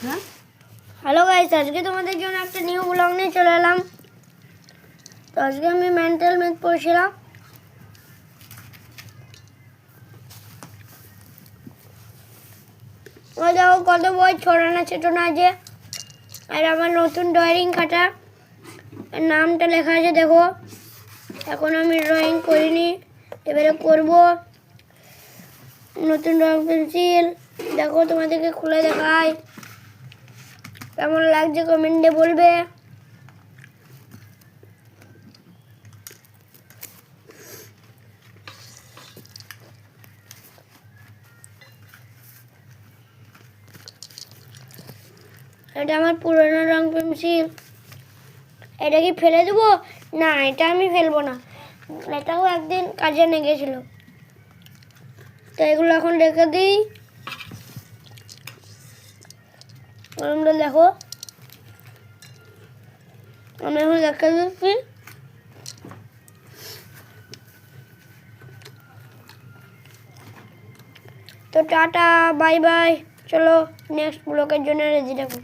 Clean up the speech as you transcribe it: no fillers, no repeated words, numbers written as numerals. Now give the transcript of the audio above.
হ্যাঁ hello guys, আজকে তোমাদের জন্য একটা নিউ ব্লগ নিয়ে চলে এলাম। তো আজকে আমি মেন্টাল ম্যাথ পড়ছিলাম। ওই দেখো কত বই ছড়ানো ছিটানো আছে। আর আমার নতুন ড্রয়িং খাতা, নামটা লেখা আছে দেখো। এখন আমি ড্রয়িং করিনি, এবারে করব। নতুন রং পেন্সিল দেখো, তোমাদেরকে খুলে দেখাই। কেমন লাগছে কমেন্টে বলবে। এটা আমার পুরোনো রং পেন্সিল। এটা কি ফেলে দেবো? না, এটা আমি ফেলবো না, এটাও একদিন কাজে লেগেছিল। তো এগুলো এখন রেখে দিই। আমরা দেখো, আমি এখন রেখে দিচ্ছি। তো টাটা, বাই বাই। চলো নেক্সট ব্লগের জন্য রেডি থাকো।